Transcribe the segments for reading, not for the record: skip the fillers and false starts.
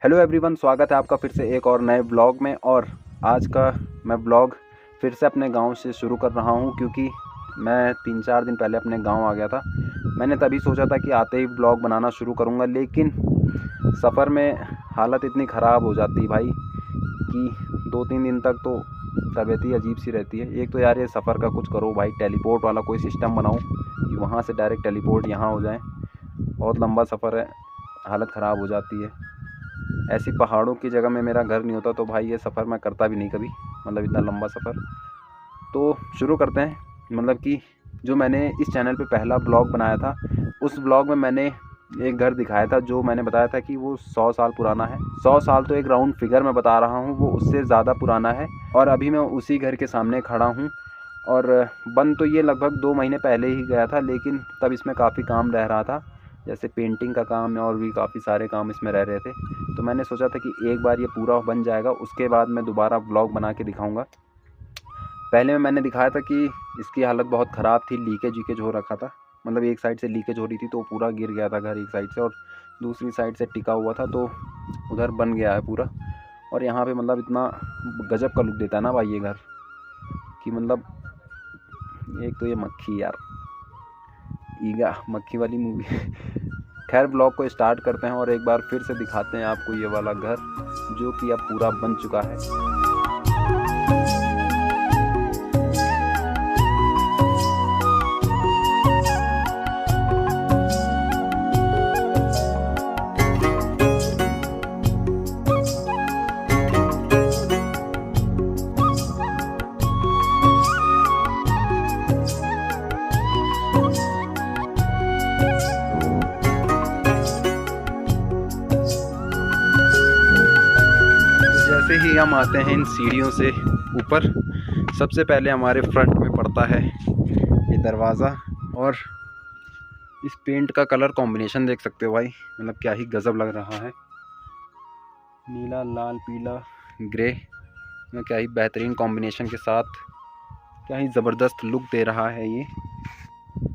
Hello everyone, स्वागत है आपका फिर से एक और नए ब्लॉग में। और आज का मैं ब्लॉग फिर से अपने गांव से शुरू कर रहा हूं, क्योंकि मैं 3-4 दिन पहले अपने गांव आ गया था। मैंने तभी सोचा था कि आते ही ब्लॉग बनाना शुरू करूंगा, लेकिन सफ़र में हालत इतनी ख़राब हो जाती भाई कि 2-3 दिन तक तो तबीयत ही अजीब सी रहती है। एक तो यार ये सफ़र का कुछ करो भाई, टेलीपोर्ट वाला कोई सिस्टम बनाओ कि वहाँ से डायरेक्ट टेलीपोर्ट यहाँ हो जाए। बहुत लंबा सफ़र है, हालत ख़राब हो जाती है। ऐसी पहाड़ों की जगह में मेरा घर नहीं होता तो भाई ये सफ़र मैं करता भी नहीं कभी, मतलब इतना लंबा सफ़र। तो शुरू करते हैं। मतलब कि जो मैंने इस चैनल पे पहला ब्लॉग बनाया था, उस ब्लॉग में मैंने एक घर दिखाया था जो मैंने बताया था कि वो 100 साल पुराना है। 100 साल तो एक राउंड फिगर मैं बता रहा हूँ, वो उससे ज़्यादा पुराना है। और अभी मैं उसी घर के सामने खड़ा हूँ। और बन तो ये लगभग 2 महीने पहले ही गया था, लेकिन तब इसमें काफ़ी काम रह रहा था, जैसे पेंटिंग का काम और भी काफ़ी सारे काम इसमें रह रहे थे। तो मैंने सोचा था कि एक बार ये पूरा बन जाएगा, उसके बाद मैं दोबारा ब्लॉग बना के दिखाऊंगा। पहले में मैंने दिखाया था कि इसकी हालत बहुत ख़राब थी, लीकेज हो रखा था। मतलब एक साइड से लीकेज हो रही थी तो पूरा गिर गया था घर एक साइड से, और दूसरी साइड से टिका हुआ था तो उधर बन गया है पूरा। और यहाँ पे मतलब इतना गजब का लुक देता है ना भाई ये घर, कि मतलब एक तो ये मक्खी यार, ईगा मक्खी वाली मूवी। खैर ब्लॉग को स्टार्ट करते हैं और एक बार फिर से दिखाते हैं आपको ये वाला घर, जो कि अब पूरा बन चुका है। जैसे ही हम आते हैं इन सीढ़ियों से ऊपर, सबसे पहले हमारे फ्रंट में पड़ता है ये दरवाज़ा। और इस पेंट का कलर कॉम्बिनेशन देख सकते हो भाई, मतलब क्या ही गजब लग रहा है। नीला, लाल, पीला, ग्रे, में क्या ही बेहतरीन कॉम्बिनेशन के साथ क्या ही ज़बरदस्त लुक दे रहा है ये।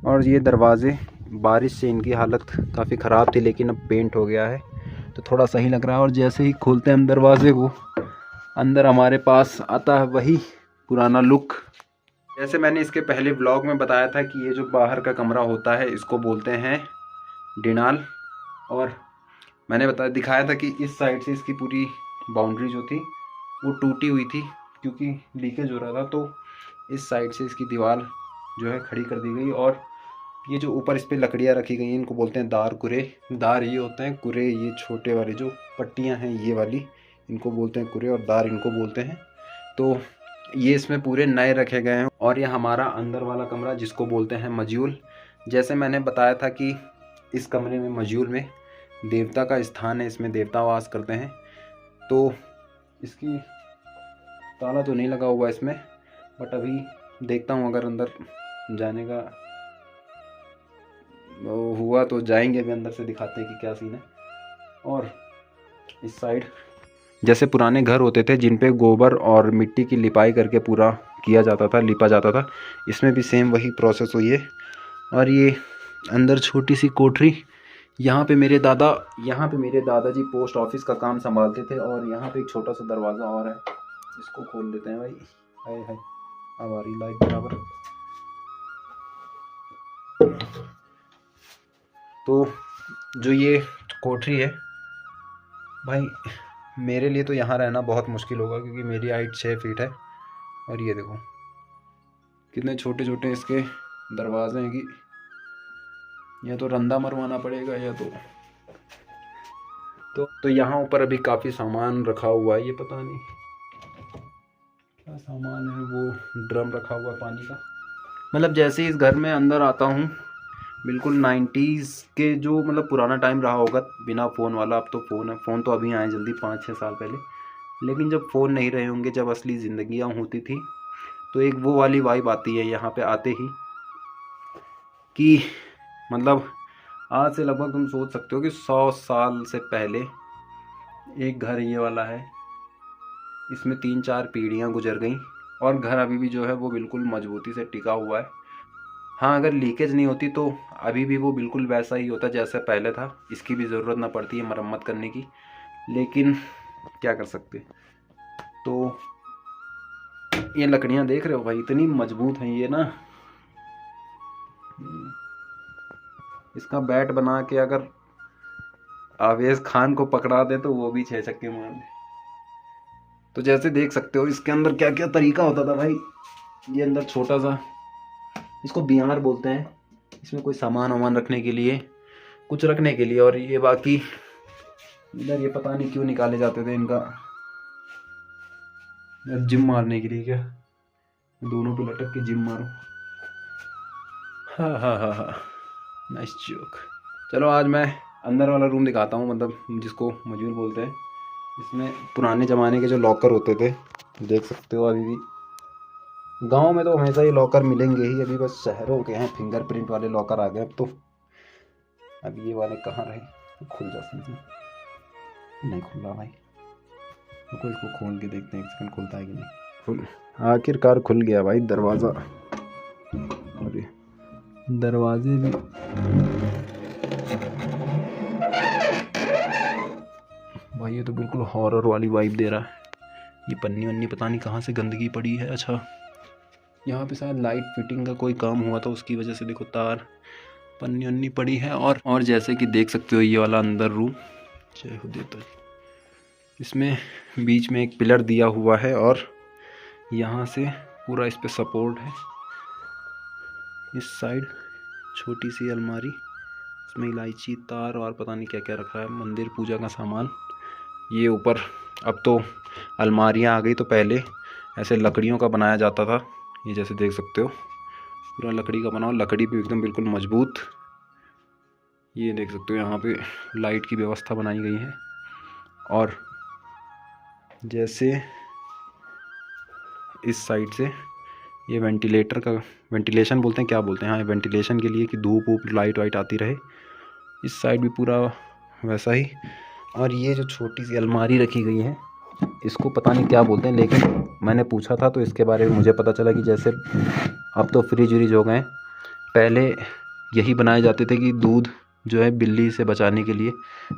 और ये दरवाज़े बारिश से इनकी हालत काफ़ी ख़राब थी, लेकिन अब पेंट हो गया है तो थोड़ा सही लग रहा है। और जैसे ही खोलते हैं हम दरवाजे को, अंदर हमारे पास आता है वही पुराना लुक। जैसे मैंने इसके पहले ब्लॉग में बताया था कि ये जो बाहर का कमरा होता है इसको बोलते हैं डिनाल। और मैंने दिखाया था कि इस साइड से इसकी पूरी बाउंड्री जो थी वो टूटी हुई थी, क्योंकि लीकेज हो रहा था। तो इस साइड से इसकी दीवार जो है खड़ी कर दी गई। और ये जो ऊपर इस पर लकड़ियाँ रखी गई हैं, इनको बोलते हैं दार कुरे। दार ये होते हैं, कुरे ये छोटे वाले जो पट्टियाँ हैं ये वाली, इनको बोलते हैं कुरे, और दार इनको बोलते हैं। तो ये इसमें पूरे नए रखे गए हैं। और ये हमारा अंदर वाला कमरा जिसको बोलते हैं मज्यूल। जैसे मैंने बताया था कि इस कमरे में, मज्यूल में, देवता का स्थान है, इसमें देवता वास करते हैं। तो इसकी ताला तो नहीं लगा हुआ इसमें, बट अभी देखता हूँ अगर अंदर जाने का हुआ तो जाएंगे, अभी अंदर से दिखाते हैं कि क्या सीन है। और इस साइड जैसे पुराने घर होते थे जिन पे गोबर और मिट्टी की लिपाई करके पूरा किया जाता था, लिपा जाता था, इसमें भी सेम वही प्रोसेस हुई है। और ये अंदर छोटी सी कोठरी, यहाँ पे मेरे दादाजी पोस्ट ऑफिस का काम संभालते थे। और यहाँ पे एक छोटा सा दरवाज़ा और है, इसको खोल देते हैं भाई। हाय हाय, अब आ रही लाइट बराबर। तो जो ये कोठरी है भाई, मेरे लिए तो यहाँ रहना बहुत मुश्किल होगा, क्योंकि मेरी हाइट 6 फीट है। और ये देखो कितने छोटे छोटे इसके दरवाजे हैं कि या तो रंदा मरवाना पड़ेगा या तो यहाँ ऊपर अभी काफ़ी सामान रखा हुआ है। ये पता नहीं क्या सामान है, वो ड्रम रखा हुआ है पानी का। मतलब जैसे ही इस घर में अंदर आता हूँ, बिल्कुल 90s के जो मतलब पुराना टाइम रहा होगा बिना फ़ोन वाला। अब तो फ़ोन है, फ़ोन तो अभी आए जल्दी 5-6 साल पहले, लेकिन जब फ़ोन नहीं रहे होंगे, जब असली ज़िंदगियाँ होती थी, तो एक वो वाली वाइब आती है यहाँ पे आते ही, कि मतलब आज से लगभग तुम सोच सकते हो कि 100 साल से पहले एक घर ये वाला है। इसमें 3-4 पीढ़ियाँ गुजर गई और घर अभी भी जो है वो बिल्कुल मजबूती से टिका हुआ है। हाँ, अगर लीकेज नहीं होती तो अभी भी वो बिल्कुल वैसा ही होता जैसा पहले था। इसकी भी ज़रूरत ना पड़ती है मरम्मत करने की। लेकिन क्या कर सकते। तो ये लकड़ियाँ देख रहे हो भाई, इतनी मजबूत हैं ये ना। इसका बैट बना के अगर आवेश खान को पकड़ा दे तो वो भी 6 छक्के मार दे। तो जैसे देख सकते हो इसके अंदर क्या क्या तरीका होता था भाई। ये अंदर छोटा सा, इसको बिहार बोलते हैं, इसमें कोई सामान वामान रखने के लिए, कुछ रखने के लिए। और ये बाकी इधर ये पता नहीं क्यों निकाले जाते थे इनका, जिम मारने के लिए क्या, दोनों पे लटक के जिम मारो। हाँ हाँ हाँ हाँ, नाइस जोक। चलो आज मैं अंदर वाला रूम दिखाता हूँ, मतलब जिसको मजूर बोलते हैं। इसमें पुराने ज़माने के जो लॉकर होते थे देख सकते हो। अभी भी गांव में तो हमेशा ये लॉकर मिलेंगे ही, अभी बस शहरों के हैं फिंगरप्रिंट वाले लॉकर आ गए अब तो। अब ये वाले कहाँ रहे, खुल जाते हैं, नहीं खुल रहा भाई, तो इसको खोल के देखते हैं एक सेकंड खुलता है कि नहीं। खुल, आखिरकार खुल गया भाई दरवाज़ा। अरे दरवाजे भी भाई, ये तो बिल्कुल हॉरर वाली वाइब दे रहा है। ये पन्नी वन्नी पता नहीं कहाँ से गंदगी पड़ी है। अच्छा, यहाँ पे शायद लाइट फिटिंग का कोई काम हुआ था, उसकी वजह से देखो तार पन्नी वन्नी पड़ी है। और जैसे कि देख सकते हो ये वाला अंदर रूम, जय हो देता है, इसमें बीच में एक पिलर दिया हुआ है और यहाँ से पूरा इस पे सपोर्ट है। इस साइड छोटी सी अलमारी, इसमें इलायची, तार और पता नहीं क्या क्या रखा है, मंदिर पूजा का सामान। ये ऊपर अब तो अलमारियाँ आ गई, तो पहले ऐसे लकड़ियों का बनाया जाता था। ये जैसे देख सकते हो पूरा लकड़ी का बना, लकड़ी भी एकदम बिल्कुल मजबूत। ये देख सकते हो यहाँ पे लाइट की व्यवस्था बनाई गई है। और जैसे इस साइड से ये वेंटिलेटर का, वेंटिलेशन बोलते हैं क्या बोलते हैं, हाँ वेंटिलेशन के लिए कि धूप वूप लाइट वाइट आती रहे। इस साइड भी पूरा वैसा ही। और ये जो छोटी सी अलमारी रखी गई है इसको पता नहीं क्या बोलते हैं, लेकिन मैंने पूछा था तो इसके बारे में मुझे पता चला कि जैसे अब तो फ्रिज व्रिज हो गए, पहले यही बनाए जाते थे कि दूध जो है बिल्ली से बचाने के लिए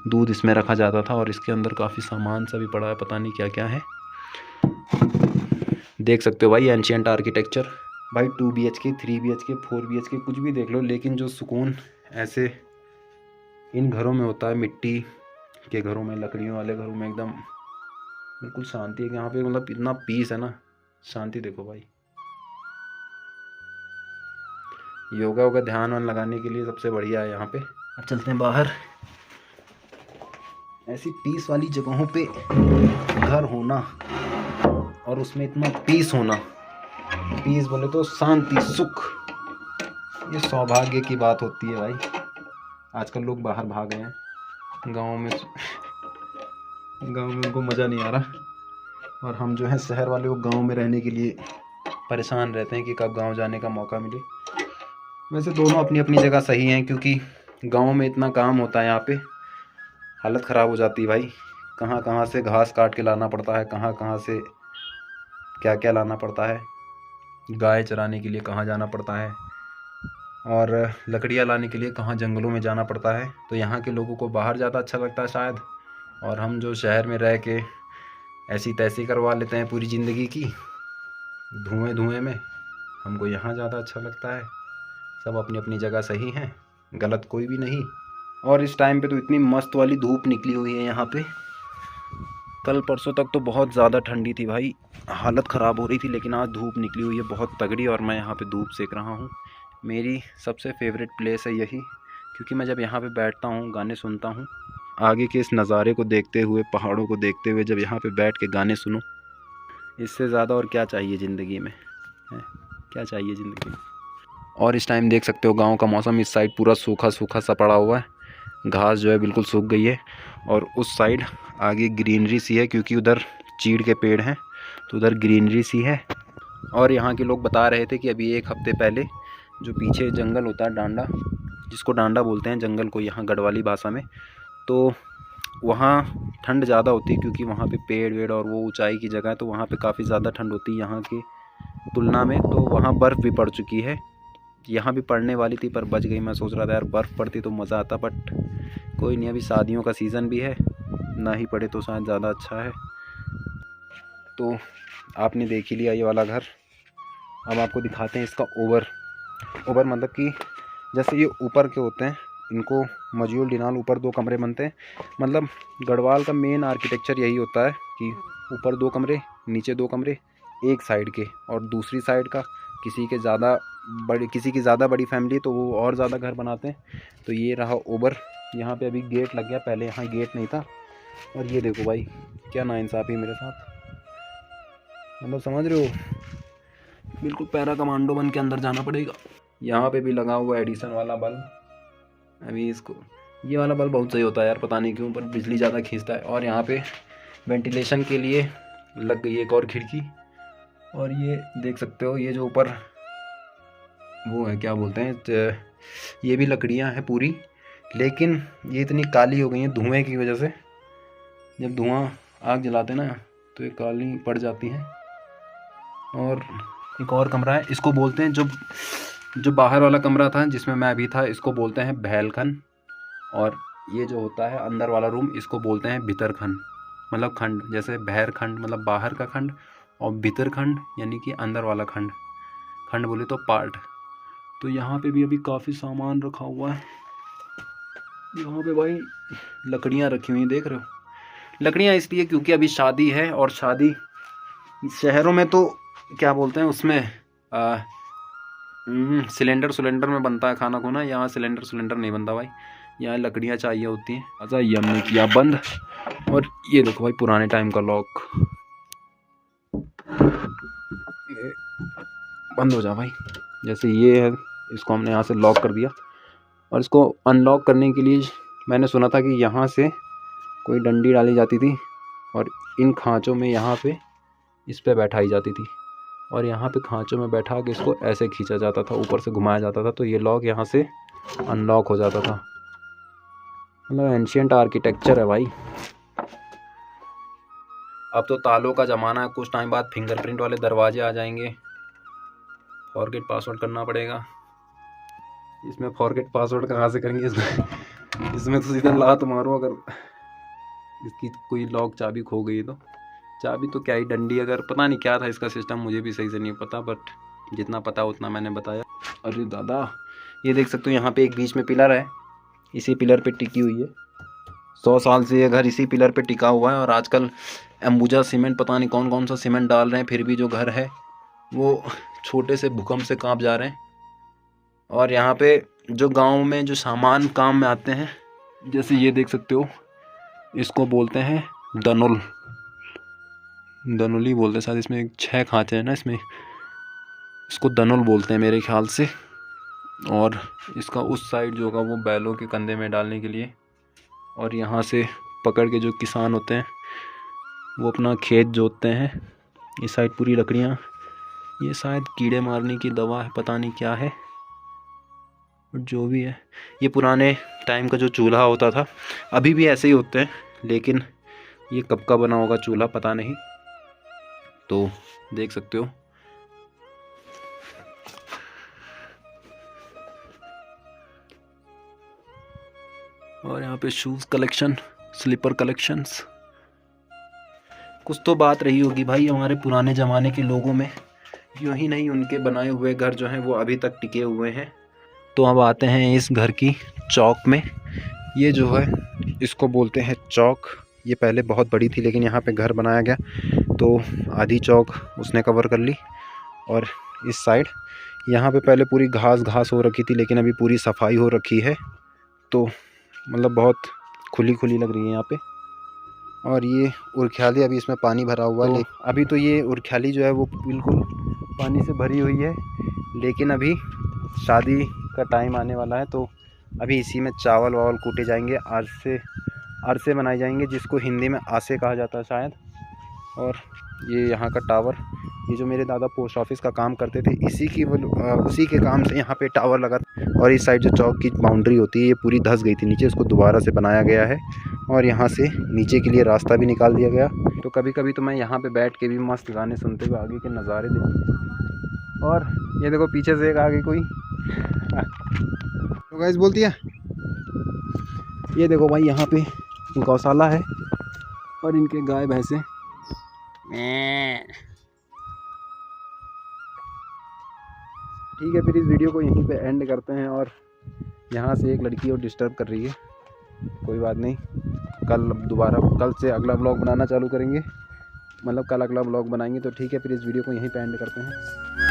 दूध इसमें रखा जाता था। और इसके अंदर काफ़ी सामान सा भी पड़ा है, पता नहीं क्या क्या है। देख सकते हो भाई एंशिएंट आर्किटेक्चर भाई, 2 BHK 3 BHK 4 BHK कुछ भी देख लो, लेकिन जो सुकून ऐसे इन घरों में होता है, मिट्टी के घरों में, लकड़ियों वाले घरों में, एकदम बिल्कुल शांति है यहाँ पे। मतलब इतना पीस है ना, शांति देखो भाई। योगा वोगा ध्यान वान लगाने के लिए सबसे बढ़िया है यहाँ पे। अब चलते हैं बाहर। ऐसी पीस वाली जगहों पे घर होना और उसमें इतना पीस होना, पीस बोले तो शांति, सुख, ये सौभाग्य की बात होती है भाई। आजकल लोग बाहर भाग गए हैं, गांव में उनको मज़ा नहीं आ रहा। और हम जो है शहर वाले, वो गांव में रहने के लिए परेशान रहते हैं कि कब गांव जाने का मौका मिले। वैसे दोनों अपनी अपनी जगह सही हैं, क्योंकि गांव में इतना काम होता है, यहाँ पे हालत ख़राब हो जाती है भाई। कहाँ कहाँ से घास काट के लाना पड़ता है, कहाँ कहाँ से क्या क्या लाना पड़ता है, गाय चराने के लिए कहाँ जाना पड़ता है, और लकड़ियाँ लाने के लिए कहाँ जंगलों में जाना पड़ता है। तो यहाँ के लोगों को बाहर ज़्यादा अच्छा लगता है शायद, और हम जो शहर में रह के ऐसी तैसी करवा लेते हैं पूरी ज़िंदगी की धुएं में, हमको यहाँ ज़्यादा अच्छा लगता है। सब अपनी अपनी जगह सही हैं, गलत कोई भी नहीं। और इस टाइम पे तो इतनी मस्त वाली धूप निकली हुई है यहाँ पे। कल परसों तक तो बहुत ज़्यादा ठंडी थी भाई, हालत ख़राब हो रही थी, लेकिन आज धूप निकली हुई है बहुत तगड़ी, और मैं यहाँ पे धूप सेक रहा हूँ। मेरी सबसे फेवरेट प्लेस है यही, क्योंकि मैं जब यहाँ पे बैठता हूँ, गाने सुनता हूँ, आगे के इस नज़ारे को देखते हुए, पहाड़ों को देखते हुए, जब यहाँ पे बैठ के गाने सुनो, इससे ज़्यादा और क्या चाहिए ज़िंदगी में, है क्या चाहिए ज़िंदगी में। और इस टाइम देख सकते हो गांव का मौसम, इस साइड पूरा सूखा सूखा सा पड़ा हुआ है, घास जो है बिल्कुल सूख गई है। और उस साइड आगे ग्रीनरी सी है, क्योंकि उधर चीड़ के पेड़ हैं, तो उधर ग्रीनरी सी है। और यहाँ के लोग बता रहे थे कि अभी 1 हफ्ते पहले जो पीछे जंगल होता है, डांडा, जिसको डांडा बोलते हैं जंगल को यहाँ गढ़वाली भाषा में, तो वहाँ ठंड ज़्यादा होती है, क्योंकि वहाँ पे पेड़ वेड़ और वो ऊंचाई की जगह है, तो वहाँ पे काफ़ी ज़्यादा ठंड होती है यहाँ की तुलना में। तो वहाँ बर्फ़ भी पड़ चुकी है, यहाँ भी पड़ने वाली थी पर बच गई। मैं सोच रहा था यार बर्फ़ पड़ती तो मज़ा आता, बट कोई नहीं, अभी शादियों का सीज़न भी है, ना ही पड़े तो शायद ज़्यादा अच्छा है। तो आपने देख ही लिया ये वाला घर। अब आपको दिखाते हैं इसका ओवर मतलब कि जैसे ये ऊपर के होते हैं, इनको मजयूल डिनाल ऊपर 2 कमरे बनते हैं। मतलब गढ़वाल का मेन आर्किटेक्चर यही होता है कि ऊपर 2 कमरे, नीचे 2 कमरे, एक साइड के, और दूसरी साइड का किसी की ज़्यादा बड़ी फैमिली तो वो और ज़्यादा घर बनाते हैं। तो ये रहा ओवर। यहाँ पे अभी गेट लग गया, पहले यहाँ गेट नहीं था। और ये देखो भाई क्या नाइंसाफ़ी मेरे साथ, मतलब समझ रहे हो, बिल्कुल पैरा कमांडो बन के अंदर जाना पड़ेगा। यहाँ पे भी लगा हुआ एडिसन वाला बल्ब। अभी इसको, ये वाला बल्ब बहुत सही होता है यार, पता नहीं क्यों, पर बिजली ज़्यादा खींचता है। और यहाँ पे वेंटिलेशन के लिए लग गई एक और खिड़की। और ये देख सकते हो, ये जो ऊपर वो है क्या बोलते हैं, ये भी लकड़ियाँ हैं पूरी, लेकिन ये इतनी काली हो गई हैं धुएँ की वजह से। जब धुआं आग जलाते ना तो ये काली पड़ जाती हैं। और एक और कमरा है, इसको बोलते हैं, जो बाहर वाला कमरा था जिसमें मैं अभी था, इसको बोलते हैं बहलखन। और ये जो होता है अंदर वाला रूम, इसको बोलते हैं भितरखंड, मतलब खंड। जैसे बहर खंड मतलब बाहर का खंड, और भितरखंड यानी कि अंदर वाला खंड। खंड बोले तो पार्ट। तो यहाँ पे भी अभी काफ़ी सामान रखा हुआ है। यहाँ पे भाई लकड़ियाँ रखी हुई हैं, देख रहे हो। लकड़ियाँ इसलिए क्योंकि अभी शादी है, और शादी शहरों में तो क्या बोलते हैं उसमें सिलेंडर में बनता है खाना खुना। यहाँ सिलेंडर नहीं बनता भाई, यहाँ लकड़ियाँ चाहिए होती हैं। अच्छा, ये हमने किया बंद। और ये देखो भाई पुराने टाइम का लॉक, बंद हो जा भाई। जैसे ये है, इसको हमने यहाँ से लॉक कर दिया। और इसको अनलॉक करने के लिए मैंने सुना था कि यहाँ से कोई डंडी डाली जाती थी, और इन खांचों में यहाँ पे इस पे बैठाई जाती थी, और यहाँ पे खांचों में बैठा के इसको ऐसे खींचा जाता था, ऊपर से घुमाया जाता था, तो ये लॉक यहाँ से अनलॉक हो जाता था। मतलब एंशियंट आर्किटेक्चर है भाई। अब तो तालों का ज़माना है, कुछ टाइम बाद फिंगरप्रिंट वाले दरवाजे आ जाएंगे। फॉरगेट पासवर्ड करना पड़ेगा। इसमें फॉरगेट पासवर्ड कहाँ से करेंगे, इसमें तो सीधा लात मारो अगर इसकी कोई लॉक चाबी खो गई तो। चाबी तो क्या ही, डंडी, अगर पता नहीं क्या था इसका सिस्टम, मुझे भी सही से नहीं पता, बट जितना पता उतना मैंने बताया। अरे दादा, ये देख सकते हो यहाँ पे एक बीच में पिलर है, इसी पिलर पे टिकी हुई है। 100 साल से ये घर इसी पिलर पे टिका हुआ है। और आजकल अंबुजा सीमेंट, पता नहीं कौन कौन सा सीमेंट डाल रहे हैं, फिर भी जो घर है वो छोटे से भूकंप से कांप जा रहे हैं। और यहाँ पे जो गाँव में जो सामान काम में आते हैं, जैसे ये देख सकते हो, इसको बोलते हैं दनुली बोलते हैं शायद। इसमें 6 खांचे हैं ना इसमें, इसको दनुल बोलते हैं मेरे ख्याल से। और इसका उस साइड जो होगा वो बैलों के कंधे में डालने के लिए। और यहाँ से पकड़ के जो किसान होते हैं वो अपना खेत जोतते हैं। इस साइड पूरी लकड़ियाँ, ये शायद कीड़े मारने की दवा है, पता नहीं क्या है, जो भी है। ये पुराने टाइम का जो चूल्हा होता था, अभी भी ऐसे ही होते हैं, लेकिन ये कब का बना होगा चूल्हा पता नहीं। तो देख सकते हो। और यहाँ पे शूज़ कलेक्शन, स्लीपर कलेक्शंस। कुछ तो बात रही होगी भाई हमारे पुराने ज़माने के लोगों में, यूँ ही नहीं उनके बनाए हुए घर जो हैं वो अभी तक टिके हुए हैं। तो अब आते हैं इस घर की चौक में। ये जो है इसको बोलते हैं चौक। ये पहले बहुत बड़ी थी, लेकिन यहाँ पे घर बनाया गया तो आधी चौक उसने कवर कर ली। और इस साइड यहाँ पे पहले पूरी घास हो रखी थी, लेकिन अभी पूरी सफाई हो रखी है, तो मतलब बहुत खुली लग रही है यहाँ पे। और ये उरख्याली, अभी इसमें पानी भरा हुआ है। अभी तो ये उरख्याली जो है वो बिल्कुल पानी से भरी हुई है, लेकिन अभी शादी का टाइम आने वाला है, तो अभी इसी में चावल वावल कूटे जाएंगे, अरसे बनाए जाएंगे, जिसको हिंदी में आसे कहा जाता है शायद। और ये यहाँ का टावर, ये जो मेरे दादा पोस्ट ऑफिस का काम करते थे, उसी के काम से यहाँ पे टावर लगा था। और इस साइड जो चौक की बाउंड्री होती है ये पूरी धंस गई थी नीचे, इसको दोबारा से बनाया गया है। और यहाँ से नीचे के लिए रास्ता भी निकाल दिया गया। तो कभी कभी तो मैं यहाँ पे बैठ के भी मस्त गाने सुनते हुए आगे के नज़ारे देखते। और ये देखो पीछे से एक आगे कोई तो गाइस बोलती है, ये देखो भाई यहाँ पे गौशाला है, और इनके गाय भैंसे। ठीक है, फिर इस वीडियो को यहीं पे एंड करते हैं। और यहाँ से एक लड़की और डिस्टर्ब कर रही है, कोई बात नहीं, कल से अगला ब्लॉग बनाना चालू करेंगे, मतलब कल अगला ब्लॉग बनाएंगे। तो ठीक है, फिर इस वीडियो को यहीं पे एंड करते हैं।